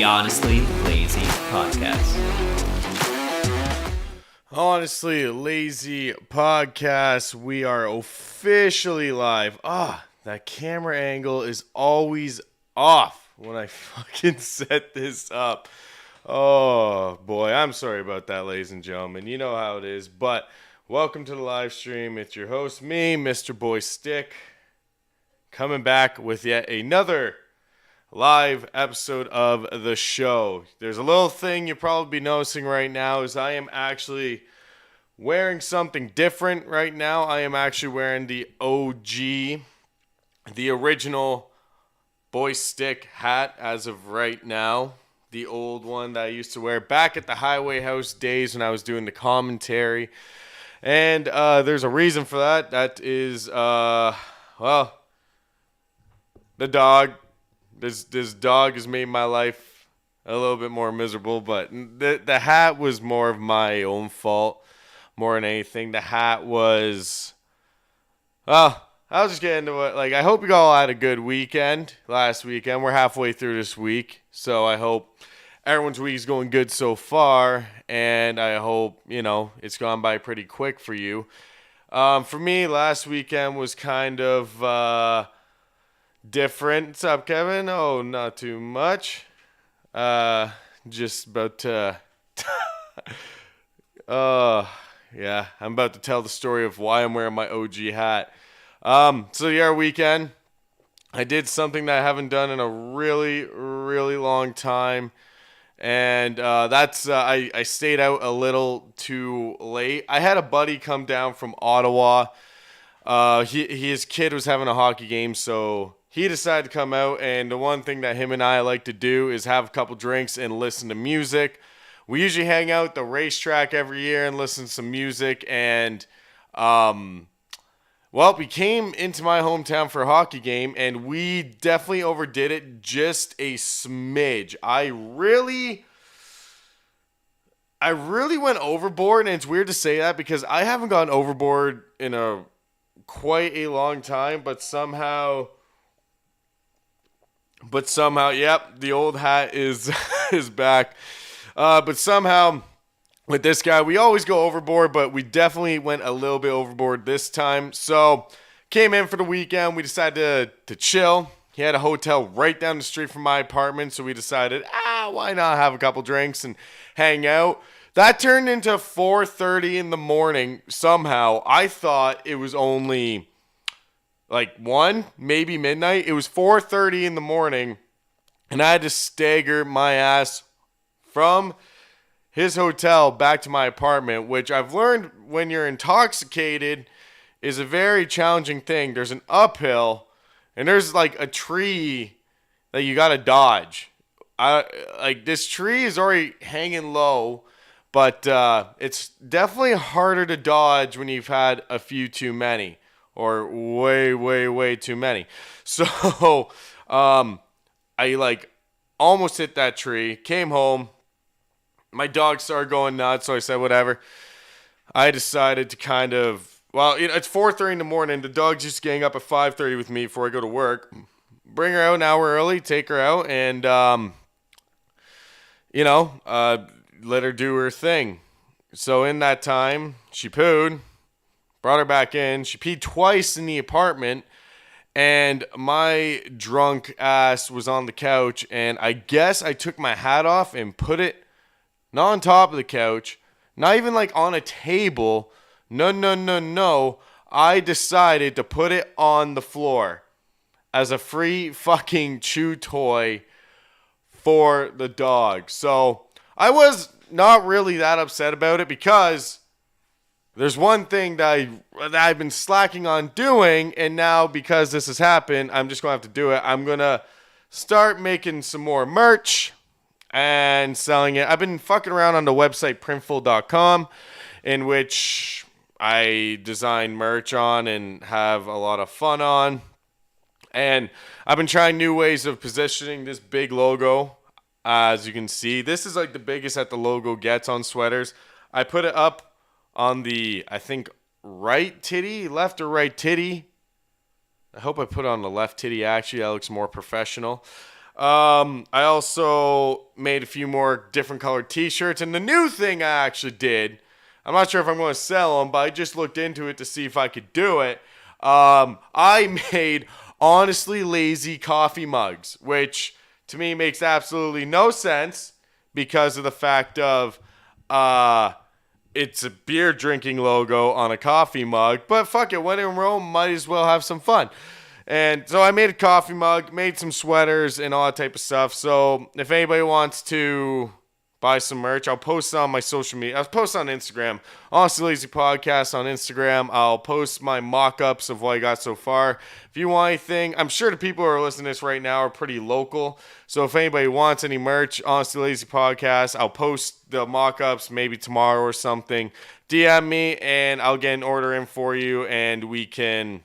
the Honestly Lazy Podcast. Honestly Lazy Podcast. We are officially live. That camera angle is always off when I fucking set this up. Oh boy, I'm sorry about that, ladies and gentlemen. You know how it is. But welcome to the live stream. It's your host, me, Mr. BoyStick, coming back with yet another live episode of the show. There's a little thing you'll probably be noticing right now is I am actually wearing something different right now. I am actually wearing the OG, the original BoyStick hat as of right now. The old one that I used to wear back at the Highway House days when I was doing the commentary. And there's a reason for that. That is, the dog. This dog has made my life a little bit more miserable, but the hat was more of my own fault more than anything. The hat was, I'll just get into it. Like, I hope you all had a good weekend last weekend. We're halfway through this week, so I hope everyone's week is going good so far, and I hope, it's gone by pretty quick for you. For me, last weekend was kind of different. What's up, Kevin? Oh, not too much. Just about to... yeah, I'm about to tell the story of why I'm wearing my OG hat. So yeah, our weekend, I did something that I haven't done in a really, really long time. And that's I stayed out a little too late. I had a buddy come down from Ottawa. His kid was having a hockey game, so he decided to come out. And the one thing that him and I like to do is have a couple drinks and listen to music. We usually hang out at the racetrack every year and listen to some music. And we came into my hometown for a hockey game, and we definitely overdid it just a smidge. I really went overboard, and it's weird to say that because I haven't gone overboard in quite a long time, but somehow, yep, the old hat is is back. But somehow, with this guy, we always go overboard, but we definitely went a little bit overboard this time. So, came in for the weekend. We decided to chill. He had a hotel right down the street from my apartment, so we decided, why not have a couple drinks and hang out? That turned into 4:30 in the morning somehow. I thought it was only like 1, maybe midnight. It was 4:30 in the morning, and I had to stagger my ass from his hotel back to my apartment, which I've learned when you're intoxicated is a very challenging thing. There's an uphill, and there's like a tree that you gotta dodge. This tree is already hanging low, but it's definitely harder to dodge when you've had a few too many, or way, way, way too many. So I almost hit that tree, came home. My dog started going nuts, so I said, whatever. I decided to it's 4:30 in the morning. The dog's just getting up at 5:30 with me before I go to work. Bring her out an hour early, take her out, and, let her do her thing. So in that time, she pooed, brought her back in. She peed twice in the apartment, and my drunk ass was on the couch, and I guess I took my hat off and put it not on top of the couch, not even on a table. No. I decided to put it on the floor as a free fucking chew toy for the dog. So I was not really that upset about it because there's one thing that I've been slacking on doing, and now because this has happened, I'm just going to have to do it. I'm going to start making some more merch and selling it. I've been fucking around on the website printful.com, in which I design merch on and have a lot of fun on. And I've been trying new ways of positioning this big logo. As you can see, this is the biggest that the logo gets on sweaters. I put it up on the, I think, right titty, left or right titty. I hope I put it on the left titty, actually. That looks more professional. I also made a few more different colored t-shirts. And the new thing I actually did, I'm not sure if I'm going to sell them, but I just looked into it to see if I could do it. I made honestly lazy coffee mugs, which to me makes absolutely no sense because of the fact of it's a beer drinking logo on a coffee mug. But fuck it, when in Rome, might as well have some fun. And so I made a coffee mug, made some sweaters and all that type of stuff. So if anybody wants to buy some merch, I'll post it on my social media. I'll post it on Instagram. Honestly Lazy Podcast on Instagram. I'll post my mock-ups of what I got so far. If you want anything, I'm sure the people who are listening to this right now are pretty local. So if anybody wants any merch, Honestly Lazy Podcast, I'll post the mock-ups maybe tomorrow or something. DM me and I'll get an order in for you and we can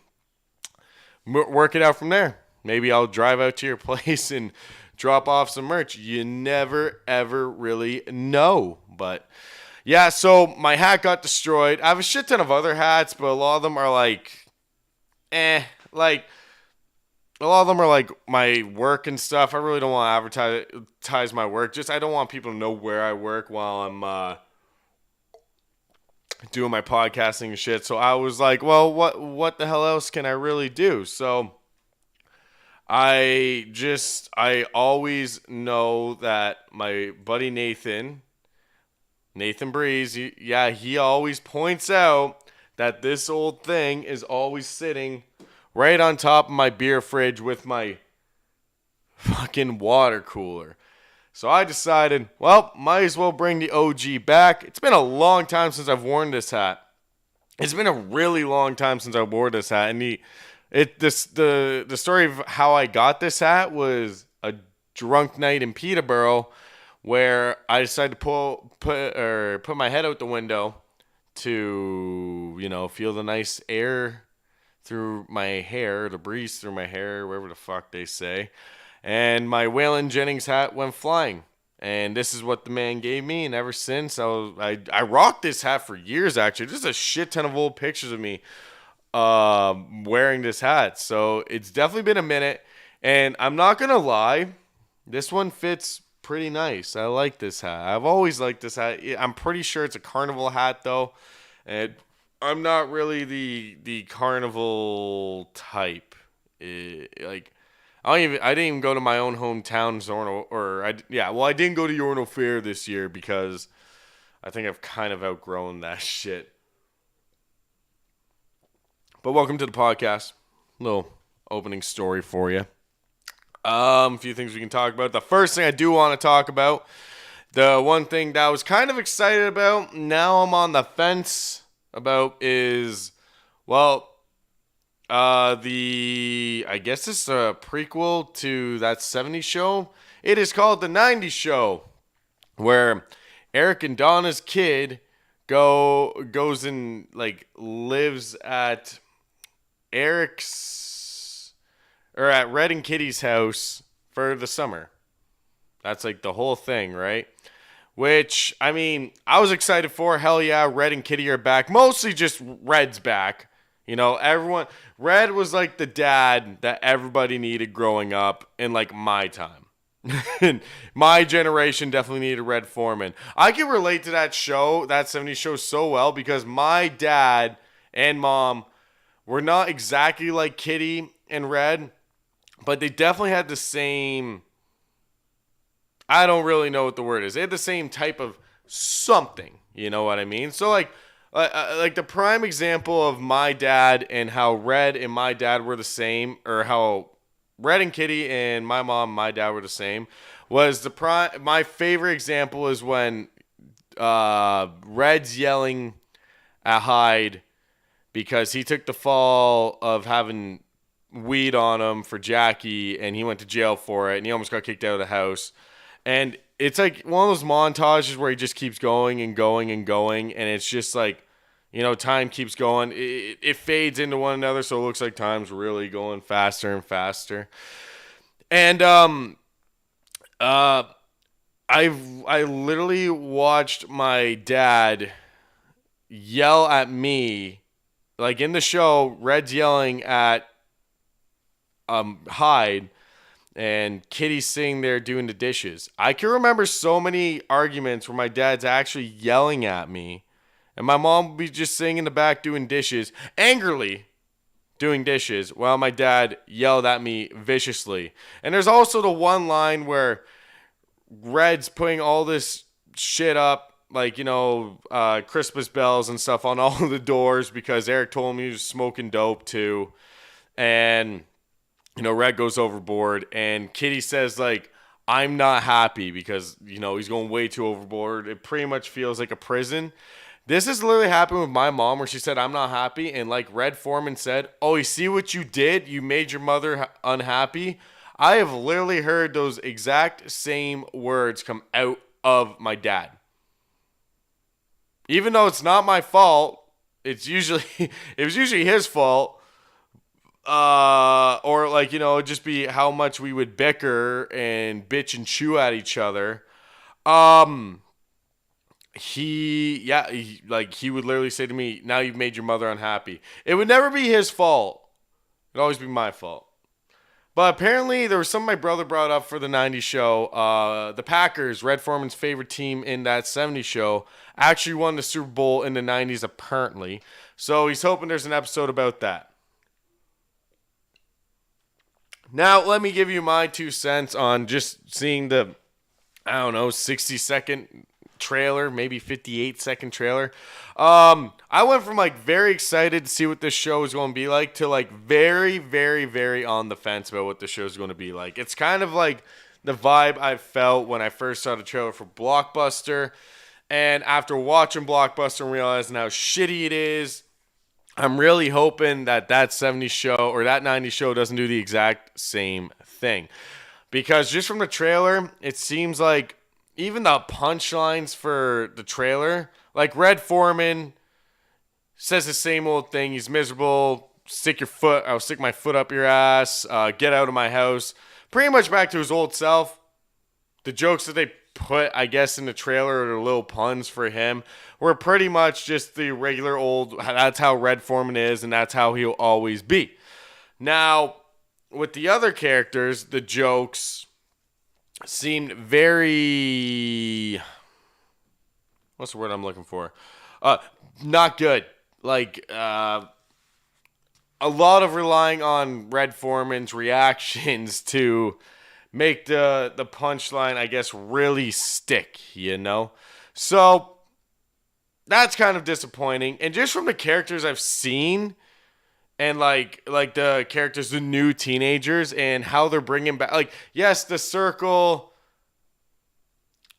work it out from there. Maybe I'll drive out to your place and drop off some merch. You never, ever really know. But yeah, so my hat got destroyed. I have a shit ton of other hats, but a lot of them are like, like, a lot of them are like my work and stuff. I really don't want to advertise my work. Just, I don't want people to know where I work while I'm doing my podcasting and shit. So I was like, well, what the hell else can I really do? So I always know that my buddy Nathan Breeze, he always points out that this old thing is always sitting right on top of my beer fridge with my fucking water cooler. So I decided, well, might as well bring the OG back. It's been a long time since I've worn this hat. It's been a really long time since I wore this hat. And the story of how I got this hat was a drunk night in Peterborough where I decided to put my head out the window to, feel the nice air through my hair, the breeze through my hair, whatever the fuck they say. And my Waylon Jennings hat went flying. And this is what the man gave me. And ever since, I rocked this hat for years, actually. There's a shit ton of old pictures of me wearing this hat. So it's definitely been a minute. And I'm not going to lie, this one fits pretty nice. I like this hat. I've always liked this hat. I'm pretty sure it's a carnival hat, though. And I'm not really the carnival type. I didn't even go to my own hometown Zorno, I didn't go to Yorno Fair this year because I think I've kind of outgrown that shit. But welcome to the podcast. Little opening story for you. A few things we can talk about. The first thing I do want to talk about, the one thing that I was kind of excited about, now I'm on the fence about is, I guess this is a prequel to that 70s show. It is called The 90s Show, where Eric and Donna's kid goes and lives at at Red and Kitty's house for the summer. That's the whole thing, right? Which, I was excited for. Hell yeah, Red and Kitty are back. Mostly just Red's back. Red was the dad that everybody needed growing up in my time. My generation definitely needed Red Foreman. I can relate to that show, that 70s show so well because my dad and mom were not exactly like Kitty and Red, but they definitely had the same, I don't really know what the word is. They had the same type of something, you know what I mean? So the prime example of my dad and how Red and my dad were the same, or how Red and Kitty and my mom and my dad were the same, was my favorite example is when Red's yelling at Hyde because he took the fall of having weed on him for Jackie and he went to jail for it and he almost got kicked out of the house. And it's one of those montages where he just keeps going and going and going. And it's just time keeps going. It fades into one another. So it looks like time's really going faster and faster. And I literally watched my dad yell at me. In the show, Red's yelling at Hyde. and Kitty's sitting there doing the dishes. I can remember so many arguments where my dad's actually yelling at me, and my mom would be just sitting in the back doing dishes, angrily doing dishes, while my dad yelled at me viciously. And there's also the one line where Red's putting all this shit up, like, Christmas bells and stuff on all the doors because Eric told him he was smoking dope too. And, Red goes overboard, and Kitty says, like, I'm not happy because, he's going way too overboard. It pretty much feels like a prison. This has literally happened with my mom where she said, I'm not happy. And like Red Foreman said, oh, you see what you did? You made your mother unhappy. I have literally heard those exact same words come out of my dad. Even though it's not my fault, it was usually his fault. Or like, just be how much we would bicker and bitch and chew at each other. He would literally say to me, now you've made your mother unhappy. It would never be his fault. It'd always be my fault. But apparently there was something my brother brought up for the 90s show. The Packers, Red Foreman's favorite team in that 70s show, actually won the Super Bowl in the 90s apparently. So he's hoping there's an episode about that. Now, let me give you my 2 cents on just seeing the, 60-second trailer, maybe 58-second trailer. I went from, very excited to see what this show is going to be like to, very, very, very on the fence about what the show is going to be like. It's kind of like the vibe I felt when I first saw the trailer for Blockbuster. And after watching Blockbuster and realizing how shitty it is, I'm really hoping that 70s show or that 90s show doesn't do the exact same thing. Because just from the trailer, it seems like even the punchlines for the trailer, like Red Foreman says the same old thing. He's miserable. I'll stick my foot up your ass. Get out of my house. Pretty much back to his old self. The jokes that they put, I guess, in the trailer, or the little puns for him, were pretty much just the regular old, that's how Red Foreman is, and that's how he'll always be. Now, with the other characters, the jokes seemed very, what's the word I'm looking for? Not good. A lot of relying on Red Foreman's reactions to make the punchline, I guess, really stick, So, that's kind of disappointing. And just from the characters I've seen, and like the characters, the new teenagers, and how they're bringing back, yes, the circle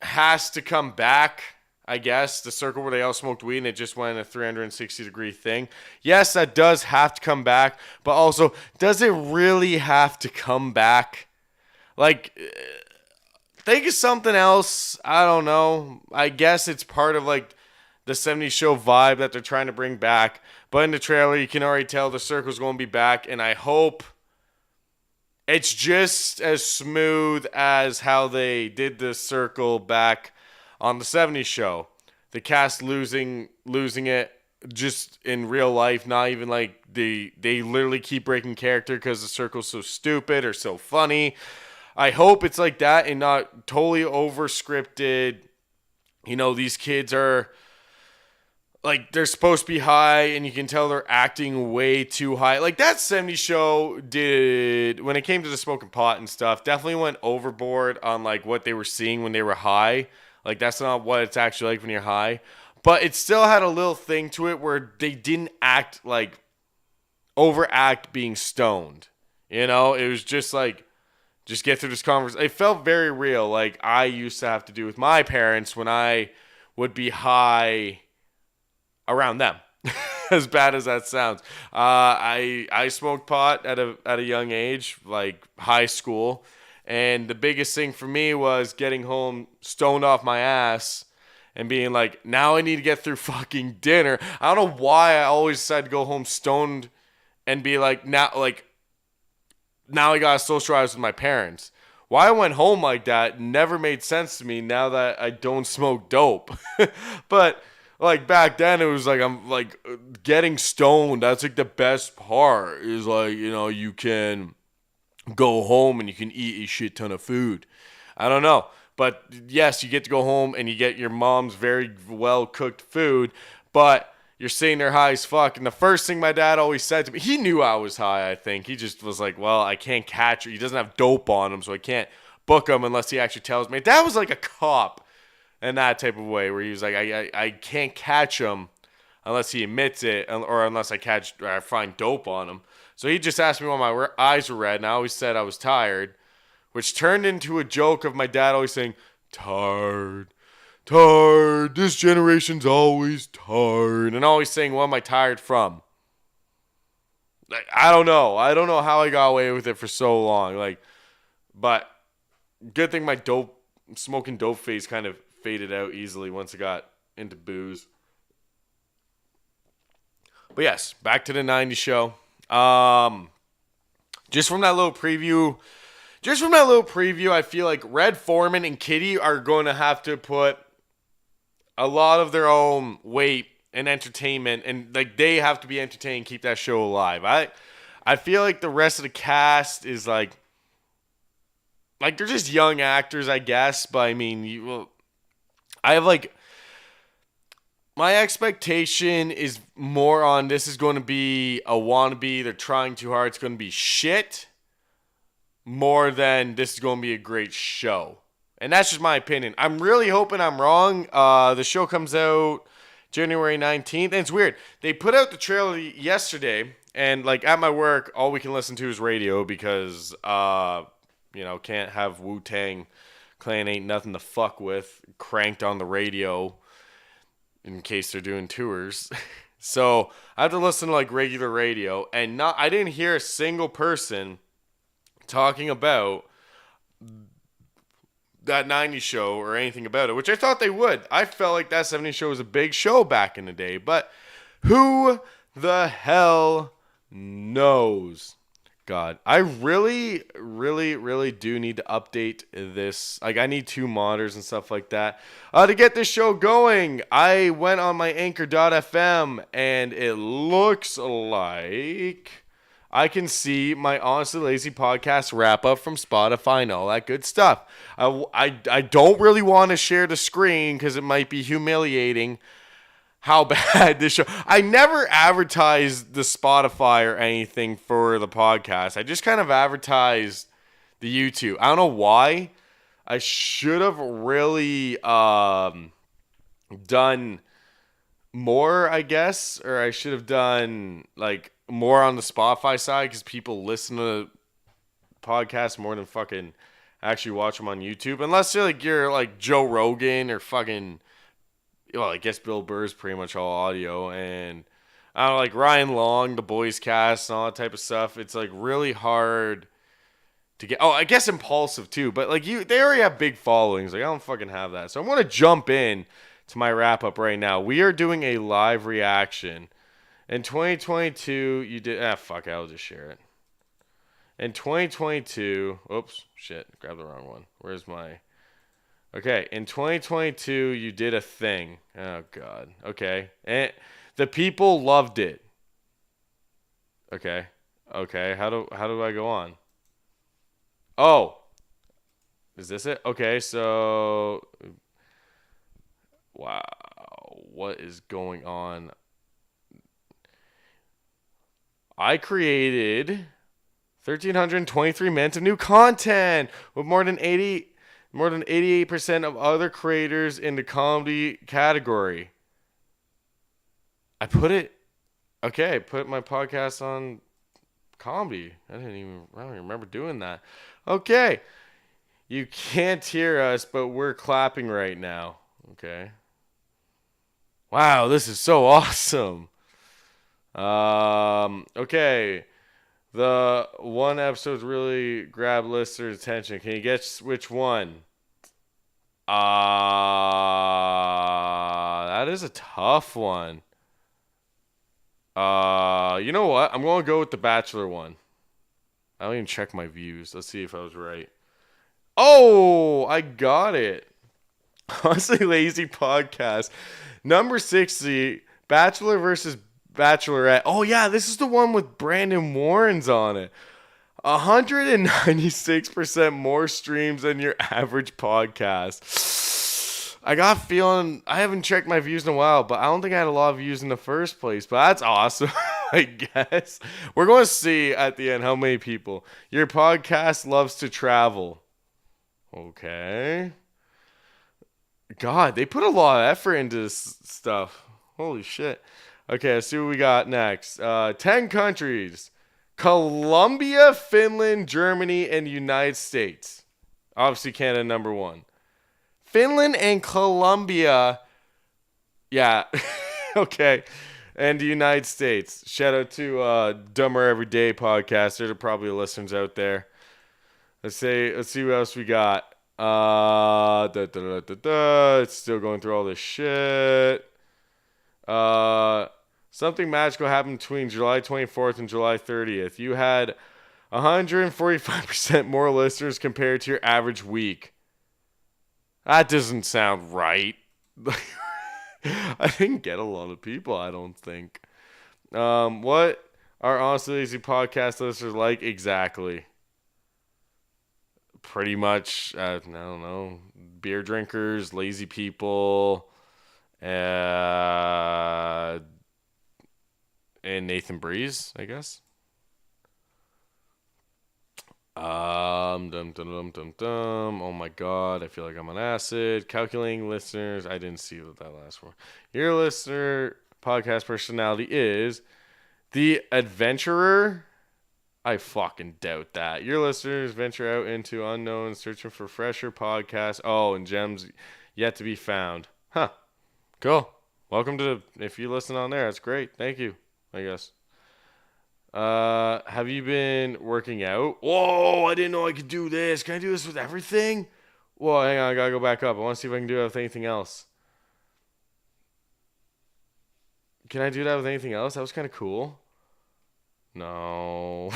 has to come back, I guess. The circle where they all smoked weed and it just went in a 360-degree thing. Yes, that does have to come back. But also, does it really have to come back? Think of something else. I don't know. I guess it's part of, the 70s show vibe that they're trying to bring back. But in the trailer, you can already tell the circle's going to be back. And I hope it's just as smooth as how they did the circle back on the 70s show. The cast losing it just in real life. Not even they literally keep breaking character because the circle's so stupid or so funny. I hope it's like that and not totally over-scripted. These kids are, they're supposed to be high, and you can tell they're acting way too high. That 70s show did, when it came to the smoking pot and stuff, definitely went overboard on, what they were seeing when they were high. That's not what it's actually like when you're high. But it still had a little thing to it where they didn't act, overact being stoned. It was just, just get through this conversation. It felt very real, like I used to have to do with my parents when I would be high around them. As bad as that sounds, I smoked pot at a young age, high school, and the biggest thing for me was getting home stoned off my ass and being like, now I need to get through fucking dinner. I don't know why I always decided to go home stoned and be now I gotta socialize with my parents. Why I went home like that never made sense to me now that I don't smoke dope. But back then it was I'm getting stoned. That's the best part is you can go home and you can eat a shit ton of food. I don't know. But yes, you get to go home and you get your mom's very well cooked food, but you're sitting there high as fuck. And the first thing my dad always said to me, he knew I was high, I think. He just was like, well, I can't catch it. He doesn't have dope on him, so I can't book him unless he actually tells me. Dad was like a cop in that type of way where he was like, I can't catch him unless he admits it or unless I find dope on him. So he just asked me why my eyes were red, and I always said I was tired, which turned into a joke of my dad always saying, tired, this generation's always tired, and always saying, what am I tired from? Like, I don't know how I got away with it for so long, but good thing my smoking dope phase kind of faded out easily once I got into booze. But yes, back to the 90s show. Just from that little preview, I feel like Red Foreman and Kitty are going to have to put a lot of their own weight in entertainment, and like they have to be entertained, keep that show alive. I feel like the rest of the cast is like they're just young actors, I guess. But I mean, I have my expectation is more on this is going to be a wannabe. They're trying too hard. It's going to be shit. More than this is going to be a great show. And that's just my opinion. I'm really hoping I'm wrong. The show comes out January 19th. And it's weird. They put out the trailer yesterday. And at my work, all we can listen to is radio because, can't have Wu-Tang Clan Ain't Nothing to Fuck With cranked on the radio in case they're doing tours. So I have to listen to regular radio. And I didn't hear a single person talking about that 90s show or anything about it, which I thought they would. I felt like that 70s show was a big show back in the day, but who the hell knows? God, I really, really, really do need to update this. I need 2 monitors and stuff like that to get this show going. I went on my Anchor.fm and it looks like I can see my Honestly Lazy podcast wrap up from Spotify and all that good stuff. I don't really want to share the screen because it might be humiliating how bad this show. I never advertised the Spotify or anything for the podcast. I just kind of advertised the YouTube. I don't know why. I should have really done more, I guess, or I should have done more on the Spotify side because people listen to podcasts more than fucking actually watch them on YouTube. Unless you're like Joe Rogan or fucking, well, I guess Bill Burr's pretty much all audio, and I don't know, Ryan Long, the Boys Cast, and all that type of stuff. It's really hard to get. Oh, I guess Impulsive too, but they already have big followings. I don't fucking have that, so I'm gonna jump in to my wrap up right now. We are doing a live reaction. In 2022, you did. I'll just share it. In 2022, oops, shit, grabbed the wrong one. Where's my? Okay, in 2022, you did a thing. Oh God. Okay, and the people loved it. Okay. How do I go on? Oh, is this it? Okay, so. Wow, what is going on? I created 1,323 minutes of new content with more than 88% of other creators in the comedy category. I put my podcast on comedy. I don't even remember doing that. Okay. You can't hear us, but we're clapping right now. Okay. Wow, this is so awesome. Okay. The one episode really grabbed listeners' attention. Can you guess which one? That is a tough one. You know what? I'm going to go with the Bachelor one. I don't even check my views. Let's see if I was right. Oh, I got it. Honestly Lazy Podcast. Number 60, Bachelor versus Bachelorette. Oh, yeah, this is the one with Brandon Warren's on it. 196% more streams than your average podcast. I got a feeling, I haven't checked my views in a while, but I don't think I had a lot of views in the first place. But that's awesome, I guess. We're going to see at the end how many people. Your podcast loves to travel. Okay. God, they put a lot of effort into this stuff. Holy shit. Okay, let's see what we got next. 10 countries. Colombia, Finland, Germany, and United States. Obviously, Canada number one. Finland and Colombia. Yeah. Okay. And the United States. Shout out to Dumber Everyday podcast. There are probably listeners out there. Let's see what else we got. It's still going through all this shit. Something magical happened between July 24th and July 30th. You had 145% more listeners compared to your average week. That doesn't sound right. I didn't get a lot of people, I don't think. What are Honestly Lazy podcast listeners like exactly? Pretty much, I don't know, beer drinkers, lazy people, and Nathan Breeze, I guess. Oh my god, I feel like I'm on acid. Calculating listeners. I didn't see what that last one. Your listener podcast personality is the adventurer. I fucking doubt that. Your listeners venture out into unknown, searching for fresher podcasts. Oh, and gems yet to be found. Huh. Cool. Welcome to, if you listen on there, that's great. Thank you, I guess. Have you been working out? Whoa, I didn't know I could do this. Can I do this with everything? Whoa, hang on, I gotta go back up. I want to see if I can do that with anything else. Can I do that with anything else? That was kind of cool. No.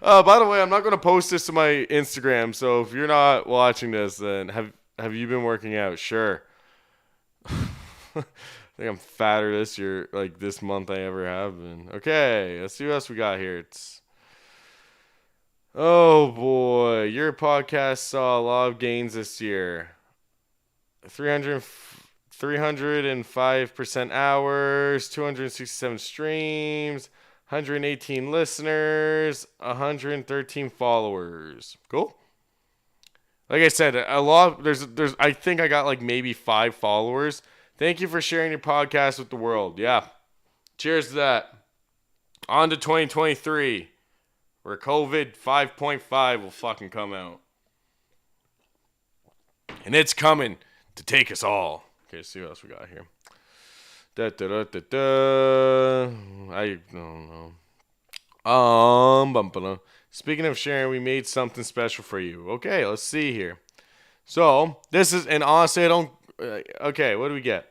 By the way, I'm not going to post this to my Instagram, so if you're not watching this, then have you been working out? Sure. I think I'm fatter this year, like this month, I ever have been. Okay, let's see what else we got here. Oh boy, your podcast saw a lot of gains this year. 305% hours, 267 streams, 118 listeners, 113 followers. Cool. Like I said, a lot. There's. I think I got like maybe 5 followers. Thank you for sharing your podcast with the world. Yeah. Cheers to that. On to 2023, where COVID 5.5 will fucking come out, and it's coming to take us all. Okay, let's see what else we got here. I don't know. Speaking of sharing, we made something special for you. Okay, let's see here. So, this is, and honestly, I don't, okay, what do we get?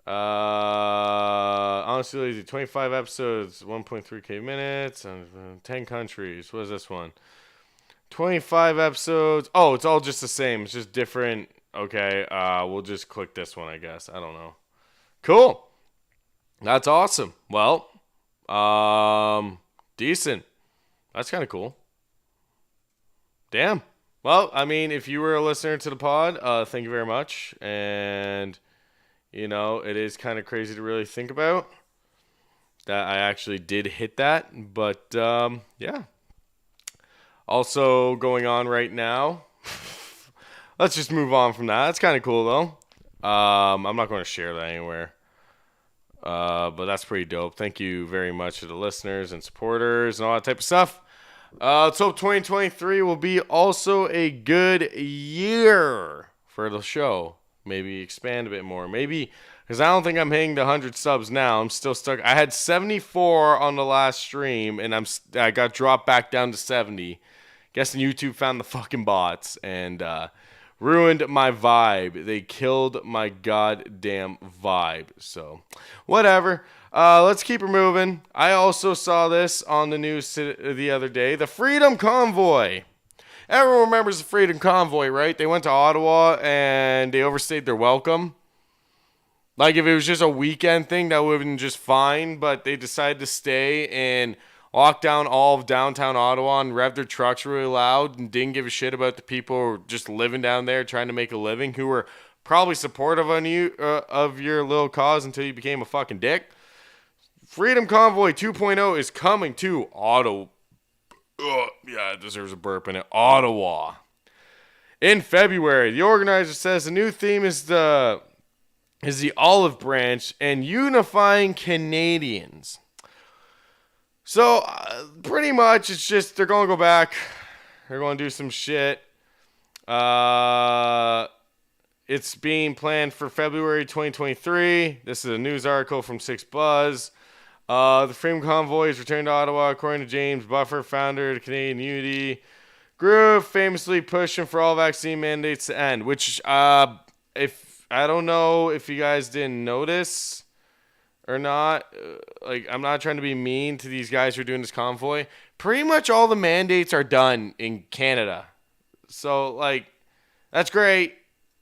Honestly Lazy, 25 episodes, 1.3k minutes, 10 countries. What is this one? 25 episodes. Oh, it's all just the same. It's just different. Okay, we'll just click this one, I guess. I don't know. Cool. That's awesome. Well, decent. That's kind of cool. Damn. Well, I mean, if you were a listener to the pod, thank you very much. And, you know, it is kind of crazy to really think about that I actually did hit that. But, yeah. Also going on right now. Let's just move on from that. That's kind of cool, though. I'm not going to share that anywhere. But that's pretty dope. Thank you very much to the listeners and supporters and all that type of stuff. Let's hope 2023 will be also a good year for the show. Maybe expand a bit more. Maybe, because I don't think I'm hitting the 100 subs now. I'm still stuck. I had 74 on the last stream, and I got dropped back down to 70. Guessing YouTube found the fucking bots and ruined my vibe. They killed my goddamn vibe. So, whatever. Let's keep her moving. I also saw this on the news the other day. The Freedom Convoy. Everyone remembers the Freedom Convoy, right? They went to Ottawa and they overstayed their welcome. Like, if it was just a weekend thing, that would have been just fine. But they decided to stay, and walked down all of downtown Ottawa and revved their trucks really loud and didn't give a shit about the people who were just living down there trying to make a living, who were probably supportive on you of your little cause until you became a fucking dick. Freedom Convoy 2.0 is coming to Ottawa. Yeah, it deserves a burp in it. Ottawa. In February, the organizer says the new theme is the olive branch and unifying Canadians. So, pretty much, it's just they're going to go back. They're going to do some shit. It's being planned for February 2023. This is a news article from 6Buzz. The Freedom Convoy is returned to Ottawa, according to James Buffer, founder of the Canadian Unity Group, famously pushing for all vaccine mandates to end. Which, if I don't know if you guys didn't notice or not, I'm not trying to be mean to these guys who are doing this convoy. Pretty much all the mandates are done in Canada. So, that's great.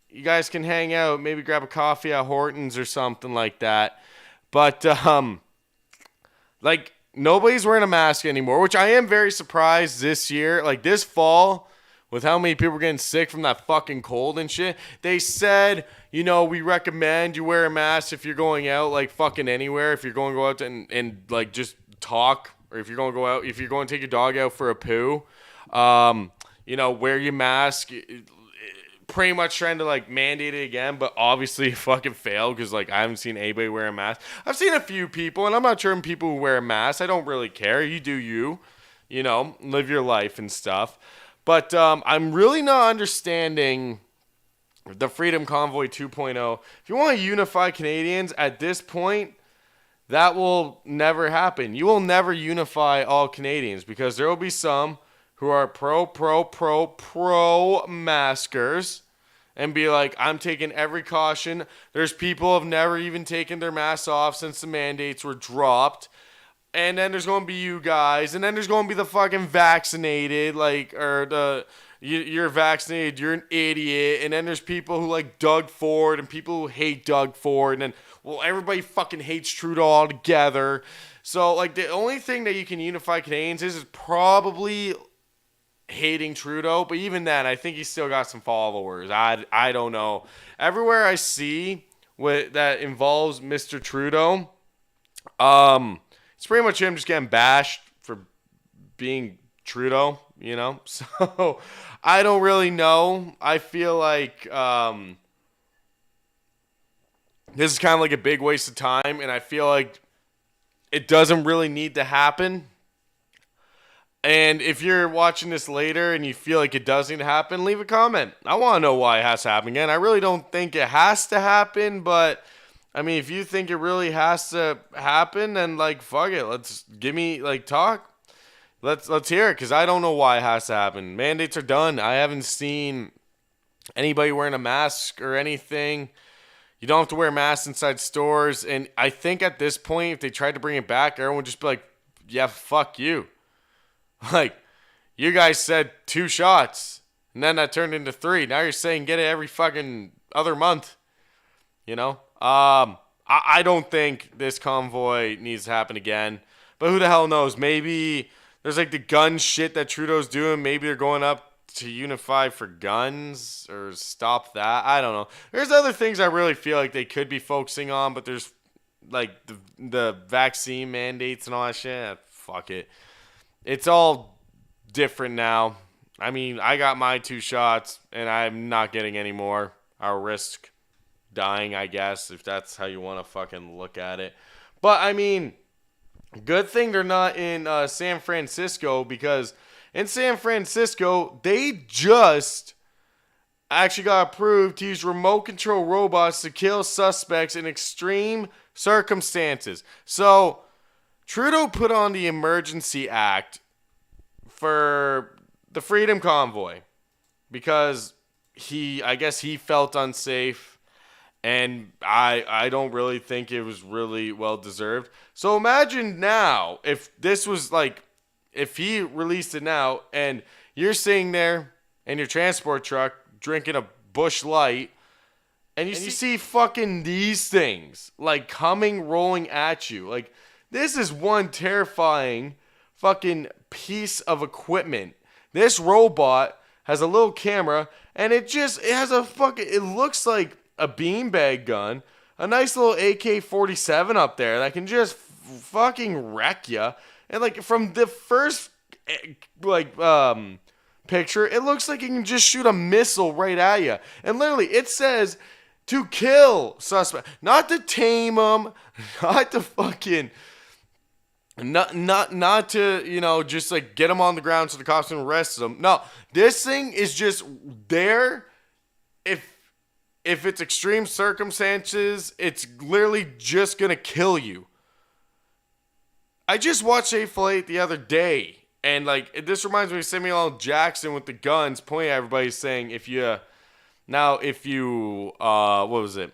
You guys can hang out, maybe grab a coffee at Hortons or something like that. But, nobody's wearing a mask anymore, which I am very surprised this year. This fall, with how many people were getting sick from that fucking cold and shit, they said, we recommend you wear a mask if you're going out, fucking anywhere. If you're going to go out and just talk, or if you're going to go out, if you're going to take your dog out for a poo, wear your mask. Pretty much trying to mandate it again, but obviously it fucking failed because I haven't seen anybody wear a mask. I've seen a few people, and I'm not sure people who wear a mask. I don't really care. You do you, live your life and stuff. But I'm really not understanding the Freedom Convoy 2.0. If you want to unify Canadians at this point, that will never happen. You will never unify all Canadians because there will be some who are pro-maskers and be like, I'm taking every caution. There's people who have never even taken their masks off since the mandates were dropped. And then there's going to be you guys. And then there's going to be the fucking vaccinated, you're vaccinated, you're an idiot. And then there's people who like Doug Ford and people who hate Doug Ford. And then, everybody fucking hates Trudeau altogether. So, the only thing that you can unify Canadians is probably hating Trudeau, but even then, I think he's still got some followers. I don't know. Everywhere I see that involves Mr. Trudeau, it's pretty much him just getting bashed for being Trudeau, So I don't really know. I feel like this is kind of a big waste of time, and I feel like it doesn't really need to happen. And if you're watching this later and you feel like it does need to happen, leave a comment. I want to know why it has to happen again. I really don't think it has to happen, but if you think it really has to happen, then fuck it. Let's talk. Let's hear it because I don't know why it has to happen. Mandates are done. I haven't seen anybody wearing a mask or anything. You don't have to wear masks inside stores, and I think at this point, if they tried to bring it back, everyone would just be like, "Yeah, fuck you." You guys said 2 shots, and then that turned into 3. Now you're saying get it every fucking other month. I don't think this convoy needs to happen again. But who the hell knows? Maybe there's the gun shit that Trudeau's doing. Maybe they're going up to unify for guns or stop that. I don't know. There's other things I really feel like they could be focusing on, but there's the vaccine mandates and all that shit. Fuck it. It's all different now. I got my 2 shots, and I'm not getting any more. I'll risk dying, I guess, if that's how you want to fucking look at it. But, good thing they're not in San Francisco, because in San Francisco, they just actually got approved to use remote control robots to kill suspects in extreme circumstances. So, Trudeau put on the Emergency Act for the Freedom Convoy because I guess he felt unsafe, and I don't really think it was really well deserved. So imagine now if this was if he released it now and you're sitting there in your transport truck drinking a Busch Light and you see fucking these things coming rolling at you. This is one terrifying fucking piece of equipment. This robot has a little camera, and it has a fucking, it looks like a beanbag gun, a nice little AK-47 up there that can just fucking wreck you. And like from the first picture, it looks like it can just shoot a missile right at you. And literally, it says to kill suspect, not to tame them, not to fucking, not to, just like get them on the ground so the cops can arrest them. No, this thing is just there. If it's extreme circumstances, it's literally just gonna kill you. I just watched Hateful Eight the other day, and like this reminds me of Samuel L. Jackson with the guns pointing at everybody, saying, what was it?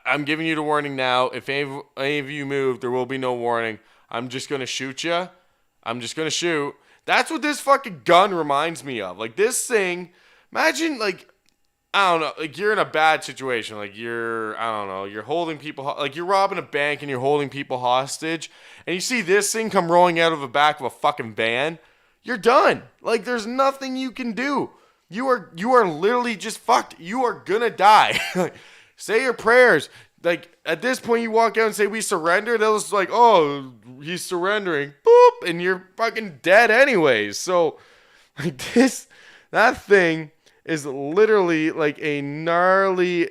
I'm giving you the warning now. If any of you move, there will be no warning. I'm just gonna shoot you. I'm just gonna shoot. That's what this fucking gun reminds me of. Like this thing. Imagine like, I don't know, like you're in a bad situation. Like you're holding people, like you're robbing a bank and you're holding people hostage, and you see this thing come rolling out of the back of a fucking van. You're done. Like there's nothing you can do. You are literally just fucked. You are gonna die. Say your prayers. Like at this point, you walk out and say we surrender. They'll just like, oh, he's surrendering. Boop, and you're fucking dead anyways. So like that thing is literally like a gnarly,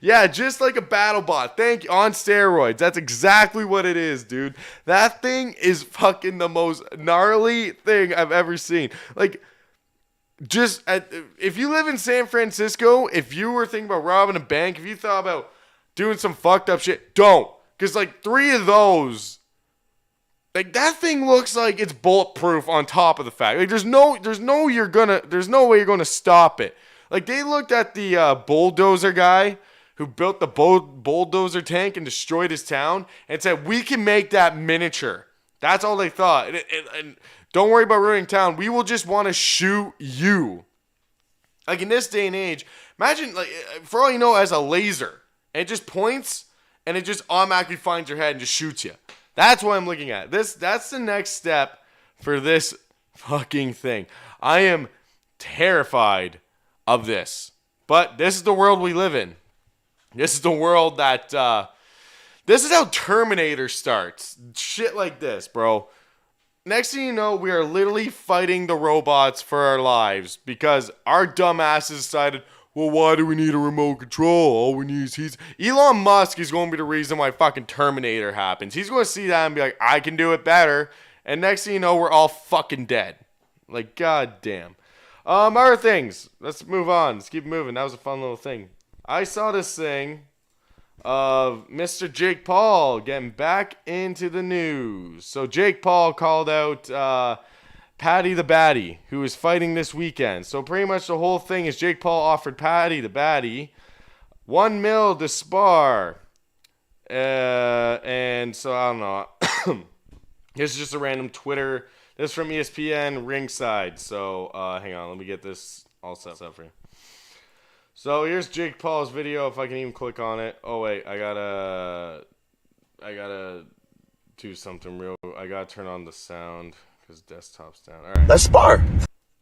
yeah, just like a battle bot. Thank you, on steroids. That's exactly what it is, dude. That thing is fucking the most gnarly thing I've ever seen. Like, if you live in San Francisco, if you were thinking about robbing a bank, if you thought about doing some fucked up shit, don't. Because like 3 of those, like that thing looks like it's bulletproof on top of the fact. Like there's no way you're gonna stop it. Like they looked at the bulldozer guy who built the bulldozer tank and destroyed his town and said, we can make that miniature. That's all they thought. And don't worry about ruining town. We will just want to shoot you. Like in this day and age, imagine like for all you know, as a laser, and it just points and it just automatically finds your head and just shoots you. That's what I'm looking at. That's the next step for this fucking thing. I am terrified of this. But this is the world we live in. This is the world that, this is how Terminator starts. Shit like this, bro. Next thing you know, we are literally fighting the robots for our lives because our dumbasses decided, well, why do we need a remote control? All we need is Elon Musk is going to be the reason why fucking Terminator happens. He's going to see that and be like, I can do it better. And next thing you know, we're all fucking dead. Like, goddamn. Other things. Let's move on. Let's keep moving. That was a fun little thing. I saw this thing of Mr. Jake Paul getting back into the news. So Jake Paul called out Patty the Batty, who is fighting this weekend. So pretty much the whole thing is Jake Paul offered Patty the Batty $1 million to spar. And so I don't know. This is just a random Twitter. This is from ESPN Ringside. So hang on, let me get this all set up for you. So here's Jake Paul's video. If I can even click on it. Oh wait, I gotta do something real. I gotta turn on the sound. Because desktop's down. All right. Let's spar.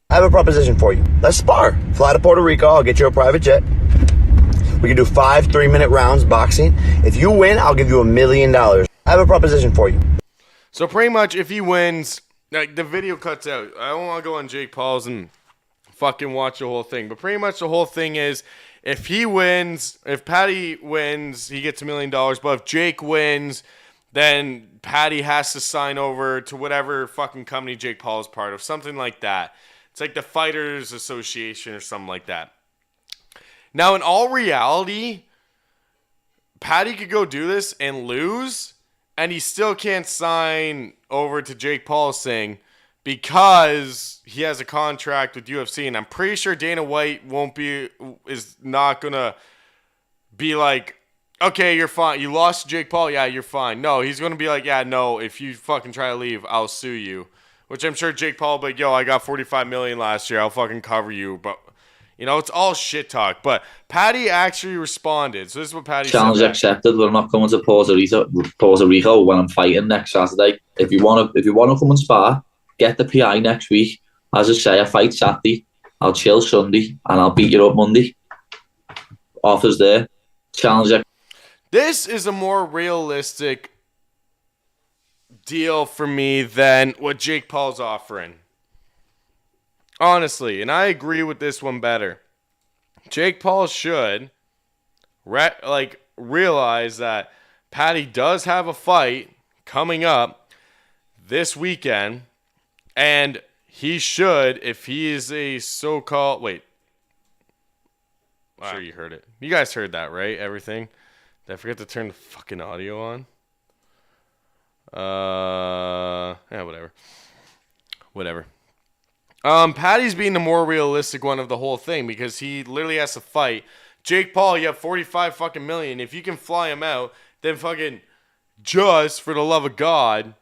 I have a proposition for you. Let's spar. Fly to Puerto Rico. I'll get you a private jet. We can do 5 3-minute rounds boxing. If you win, I'll give you $1 million. I have a proposition for you. So pretty much, if he wins, like the video cuts out. I don't want to go on Jake Paul's and fucking watch the whole thing. But pretty much the whole thing is, if he wins, if Patty wins, he gets $1 million. But if Jake wins, then Patty has to sign over to whatever fucking company Jake Paul is part of. Something like that. It's like the Fighters Association or something like that. Now, in all reality, Patty could go do this and lose, and he still can't sign over to Jake Paul's thing because he has a contract with UFC. And I'm pretty sure Dana White is not going to be like, okay, you're fine. You lost to Jake Paul. Yeah, you're fine. No, he's going to be like, yeah, no, if you fucking try to leave, I'll sue you. Which I'm sure Jake Paul will be like, yo, I got $45 million last year. I'll fucking cover you. But You know, it's all shit talk. But Patty actually responded. So this is what Patty Challenge said. accepted. We're not coming to Puerto Rico when I'm fighting next Saturday. If you wanna come and spar, get the PI next week. As I say, I fight Saturday. I'll chill Sunday and I'll beat you up Monday. Offers there. Challenge. This is a more realistic deal for me than what Jake Paul's offering. Honestly, and I agree with this one better. Jake Paul should realize that Patty does have a fight coming up this weekend, and he should, if he is a so-called... Wait. I'm sure you heard it. You guys heard that, right? Everything? Did I forget to turn the fucking audio on? Whatever. Patty's being the more realistic one of the whole thing because he literally has to fight. Jake Paul, you have 45 fucking million. If you can fly him out, then fucking just for the love of God,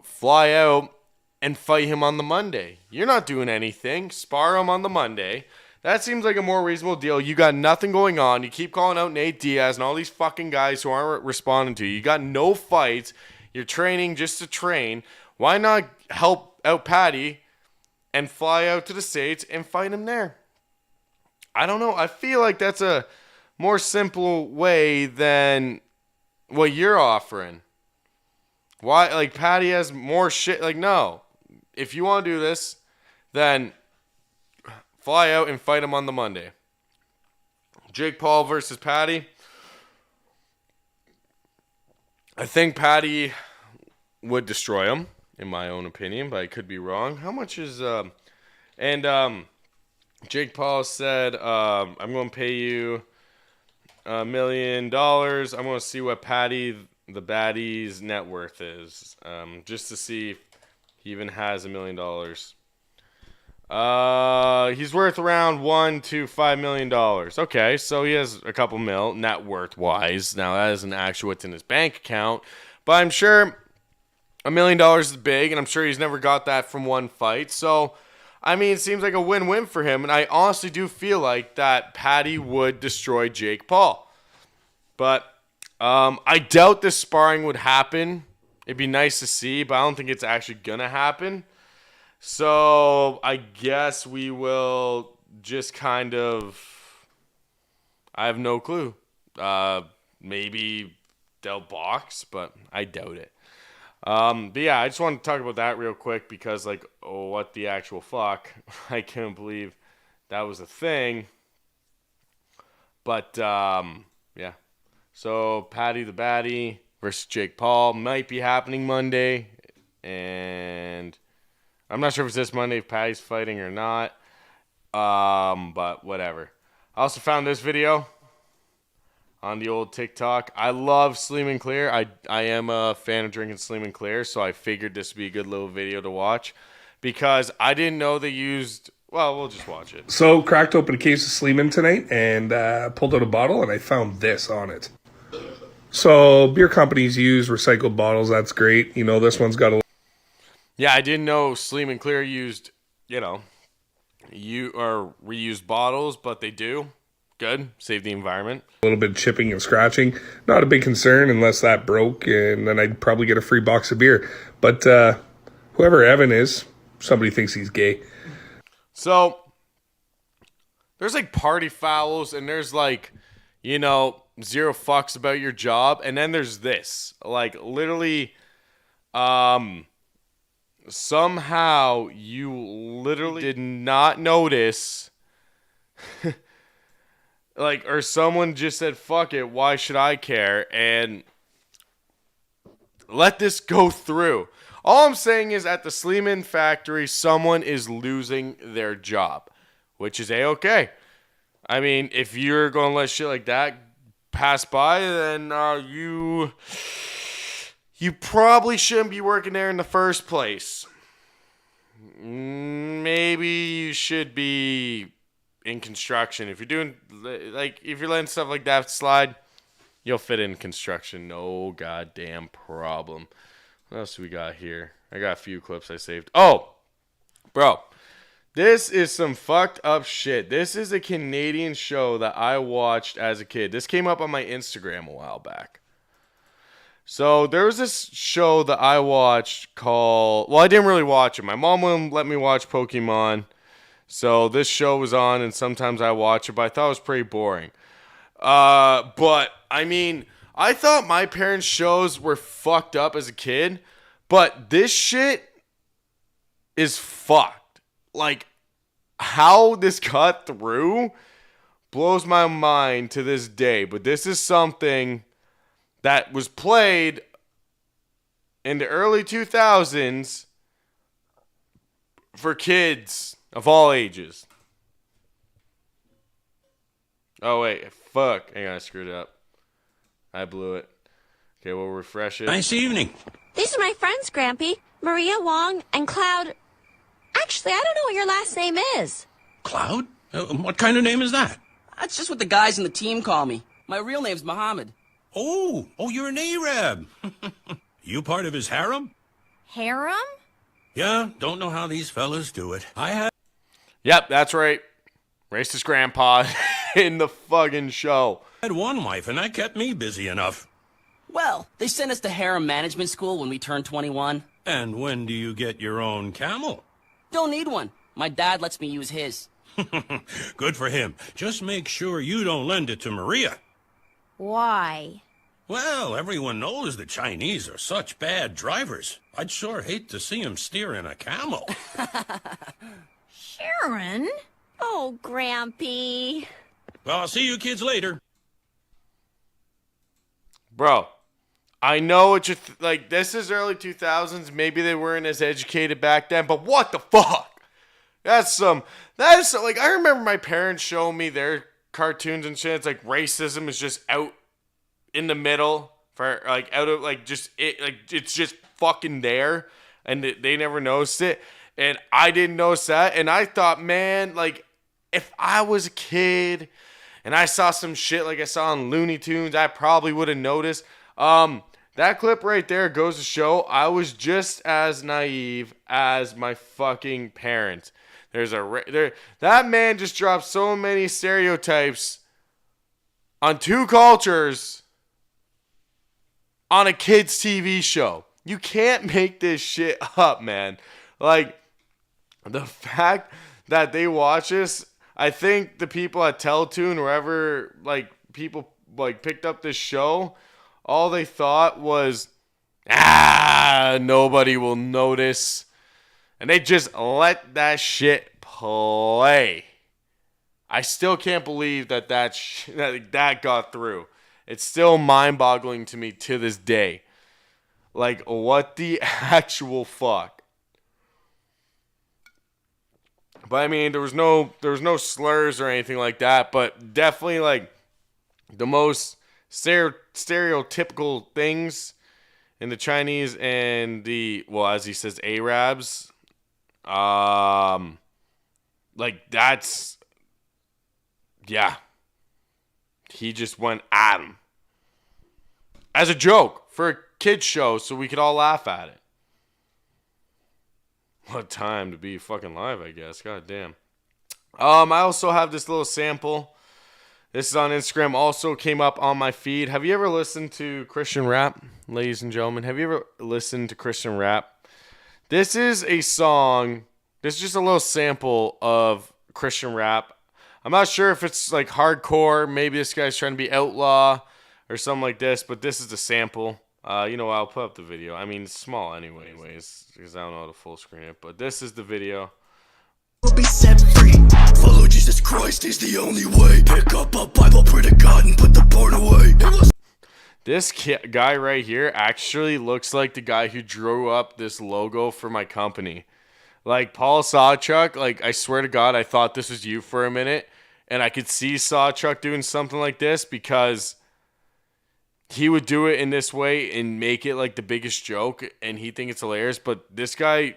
fly out and fight him on the Monday. You're not doing anything. Spar him on the Monday. That seems like a more reasonable deal. You got nothing going on. You keep calling out Nate Diaz and all these fucking guys who aren't responding to you. You got no fights. You're training just to train. Why not help out Patty and fly out to the States and fight him there? I don't know. I feel like that's a more simple way than what you're offering. Why? Like, Patty has more shit. Like, no. If you want to do this, then fly out and fight him on the Monday. Jake Paul versus Patty. I think Patty would destroy him, in my own opinion, but I could be wrong. How much is... Jake Paul said, I'm going to pay you $1 million. I'm going to see what Patty the Baddie's net worth is, just to see if he even has $1 million. He's worth around $1 to $5 million. Okay, so he has a couple mil net worth wise. Now that isn't actually what's in his bank account, but I'm sure $1 million is big, and I'm sure he's never got that from one fight. So, I mean, it seems like a win-win for him, and I honestly do feel like that Patty would destroy Jake Paul. But I doubt this sparring would happen. It'd be nice to see, but I don't think it's actually gonna happen. So I guess we will just kind of... I have no clue. Maybe they'll box, but I doubt it. But yeah, I just wanted to talk about that real quick because, like, oh, what the actual fuck? I can't believe that was a thing. But, yeah. So, Patty the Baddie versus Jake Paul might be happening Monday. And I'm not sure if it's this Monday if Patty's fighting or not. But whatever. I also found this video on the old TikTok. I love Slim and Clear. I am a fan of drinking Slim and Clear, so I figured this would be a good little video to watch because I didn't know they used... Well, we'll just watch it. So, cracked open a case of Sleeman tonight and pulled out a bottle, and I found this on it. So, beer companies use recycled bottles. That's great. You know, this one's got a... Yeah, I didn't know Slim and Clear used, reused bottles, but they do. Good. Save the environment. A little bit of chipping and scratching. Not a big concern unless that broke, and then I'd probably get a free box of beer. But whoever Evan is, somebody thinks he's gay. So, there's like party fouls, and there's like, zero fucks about your job. And then there's this. Like, literally, somehow you literally did not notice... or someone just said, fuck it, why should I care? And let this go through. All I'm saying is at the Sleeman factory, someone is losing their job, which is A-okay. I mean, if you're going to let shit like that pass by, then you probably shouldn't be working there in the first place. Maybe you should be... in construction. If you're doing, if you're letting stuff like that slide, you'll fit in construction. No goddamn problem. What else do we got here? I got a few clips I saved. Oh, bro. This is some fucked up shit. This is a Canadian show that I watched as a kid. This came up on my Instagram a while back. So there was this show that I watched called... Well, I didn't really watch it. My mom wouldn't let me watch Pokemon. So this show was on, and sometimes I watch it, but I thought it was pretty boring. But, I mean, I thought my parents' shows were fucked up as a kid, but this shit is fucked. Like, how this got through blows my mind to this day. But this is something that was played in the early 2000s for kids of all ages. Oh, wait. Fuck. Hang on, I screwed up. I blew it. Okay, we'll refresh it. Nice evening. These are my friends, Grampy. Maria Wong and Cloud. Actually, I don't know what your last name is. Cloud? What kind of name is that? That's just what the guys in the team call me. My real name's Mohammed. Oh, you're an Arab. You part of his harem? Harem? Yeah, don't know how these fellas do it. Yep, that's right. Racist grandpa in the fucking show. I had one wife, and that kept me busy enough. Well, they sent us to harem management school when we turned 21. And when do you get your own camel? Don't need one. My dad lets me use his. Good for him. Just make sure you don't lend it to Maria. Why? Well, everyone knows the Chinese are such bad drivers. I'd sure hate to see him steering a camel. Sharon? Oh, Grampy. Well, I'll see you kids later. Bro, I know what you're... like, this is early 2000s. Maybe they weren't as educated back then, but what the fuck? That is like, I remember my parents showing me their cartoons and shit. It's like racism is just out in the middle for, like, out of, like, just, it, like, it's just fucking there, and they never noticed it, and I didn't notice that, and I thought, man, like, if I was a kid and I saw some shit like I saw on Looney Tunes, I probably would have noticed. That clip right there goes to show I was just as naive as my fucking parents. That man just dropped so many stereotypes on two cultures on a kids' TV show. You can't make this shit up, man. Like, the fact that they watch this, I think the people at Teletoon, wherever, like, people, like, picked up this show, all they thought was, nobody will notice. And they just let that shit play. I still can't believe that that got through. It's still mind-boggling to me to this day. Like, what the actual fuck? But I mean, there was no slurs or anything like that. But definitely, like, the most stereotypical things in the Chinese and the, well, as he says, Arabs. Like, that's, yeah. He just went at him. As a joke for a kid's show so we could all laugh at it. What time to be fucking live, I guess. God damn. I also have this little sample. This is on Instagram. Also came up on my feed. Have you ever listened to Christian rap, ladies and gentlemen? Have you ever listened to Christian rap? This is a song. This is just a little sample of Christian rap. I'm not sure if it's like hardcore. Maybe this guy's trying to be outlaw or something like this. But this is the sample. You know, I'll put up the video. I mean, it's small anyways, because I don't know how to full screen it. But this is the video. Will be set free. Follow Jesus Christ is the only way. Pick up a Bible, pray to God, and put the porn away. This guy right here actually looks like the guy who drew up this logo for my company. Like, Paul Sawchuk, like, I swear to God, I thought this was you for a minute. And I could see Sawchuk doing something like this because he would do it in this way and make it like the biggest joke, and he think it's hilarious. But this guy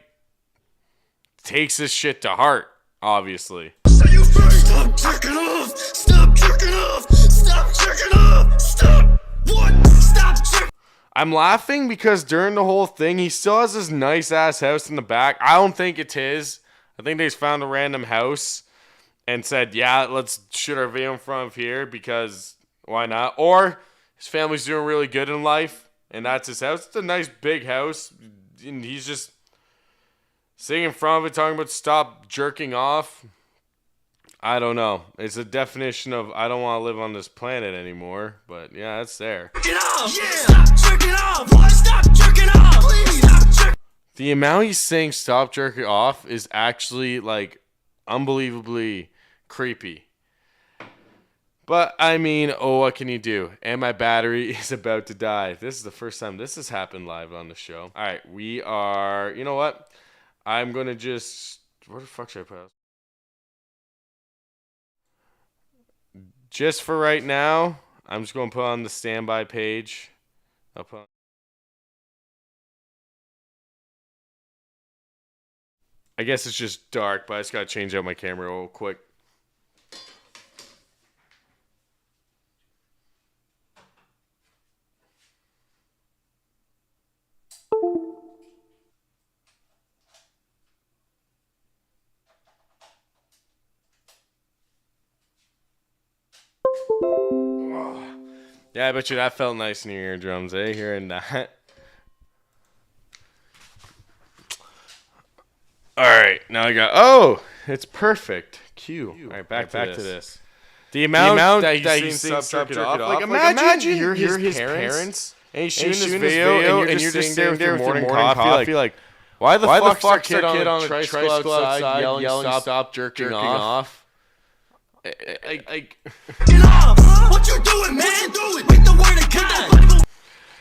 takes this shit to heart, obviously. Stop jerking off! Stop jerking off! Stop jerking off! Stop! What? Stop jerking. I'm laughing because during the whole thing, he still has this nice ass house in the back. I don't think it's his. I think they just found a random house and said, yeah, let's shoot our video in front of here because why not? Or his family's doing really good in life and that's his house. It's a nice big house and he's just sitting in front of it talking about stop jerking off. I don't know. It's a definition of I don't want to live on this planet anymore. But yeah, it's there. Jerking off! Yeah! Stop jerking off! What? Stop jerking off! Please stop jerking. The amount he's saying stop jerking off is actually like unbelievably creepy. But I mean, oh, what can you do? And my battery is about to die. This is the first time this has happened live on the show. All right, we are. You know what? I'm gonna just. Where the fuck should I put? Just for right now, I'm just going to put on the standby page. I'll put on... I guess it's just dark, but I just got to change out my camera real quick. Yeah, I bet you that felt nice in your eardrums, eh? Hearing that. All right, now I got. Oh, it's perfect. Q. All right, back to this. The amount that he's seen stop jerking off. Like, imagine you're his parents and he's shooting this video and you're just sitting there with your morning coffee. Like, why the fuck's kid on a tricycle outside yelling stop jerking off? Like, What you doing, man? With the word of God.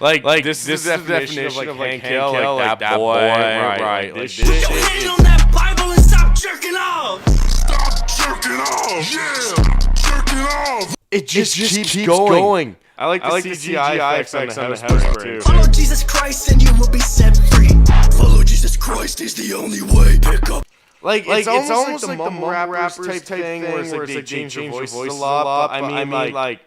Like this is the definition of like Hank Hill, like that boy, right? Like, Put your hand on that Bible and stop jerking off. Stop jerking off. Yeah, jerking off. It just keeps going. I like the CGI effects on the house too. Follow Jesus Christ and you will be set free. Follow Jesus Christ is the only way. Pick up. Like it's almost like the mumble rappers type thing where it's like they change their voice a lot. But I mean, like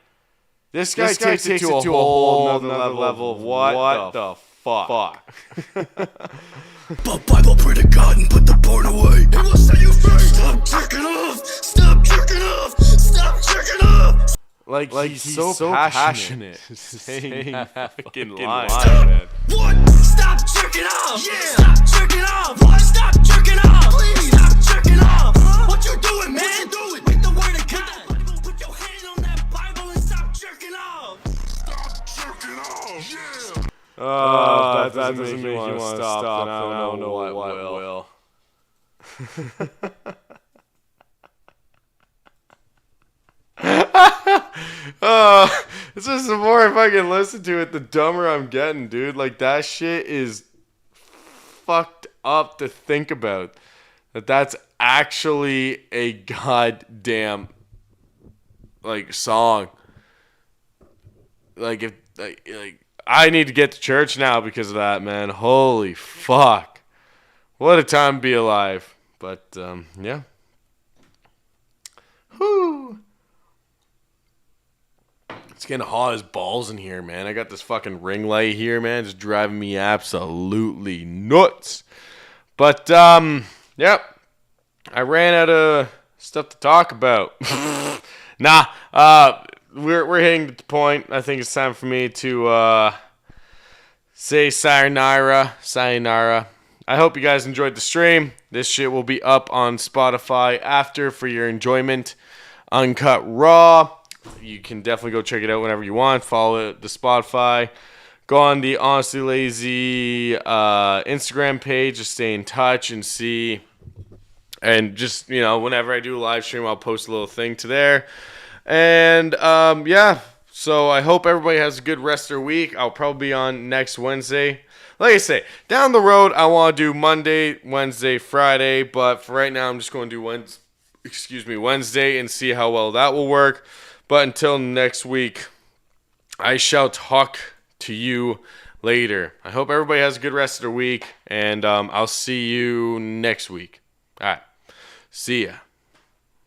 this guy takes it to a whole nother level of what the fuck. But Bible, pray to God and put the porn away. It will set you free. Stop jerking off. Stop jerking off. Stop jerking off. Like he's so passionate. Saying that fucking line, man. What? Stop jerking off. Yeah. Stop jerking off. What? Stop jerking off. Please stop jerking off. What you doing, man? With the word of God. Put your hand on that Bible and stop jerking off. Stop jerking off. Yeah. Oh, that doesn't make you want to stop, then I don't know what will. It's just the more I fucking listen to it, the dumber I'm getting, dude. Like, that shit is fucked up to think about. That's actually a goddamn, like, song. Like, if, like, I need to get to church now because of that, man. Holy fuck. What a time to be alive. But, yeah. Whew. It's getting hot as balls in here, man. I got this fucking ring light here, man. It's driving me absolutely nuts. But, yep. I ran out of stuff to talk about. Nah, we're hitting the point. I think it's time for me to say sayonara. I hope you guys enjoyed the stream. This shit will be up on Spotify after for your enjoyment. Uncut raw. You can definitely go check it out whenever you want. Follow the Spotify. Go on the Honestly Lazy Instagram page to stay in touch and see. And just, you know, whenever I do a live stream, I'll post a little thing to there. And, yeah. So I hope everybody has a good rest of their week. I'll probably be on next Wednesday. Like I say, down the road, I want to do Monday, Wednesday, Friday. But for right now, I'm just going to do Wednesday and see how well that will work. But until next week, I shall talk to you later. I hope everybody has a good rest of their week, and I'll see you next week. All right. See ya.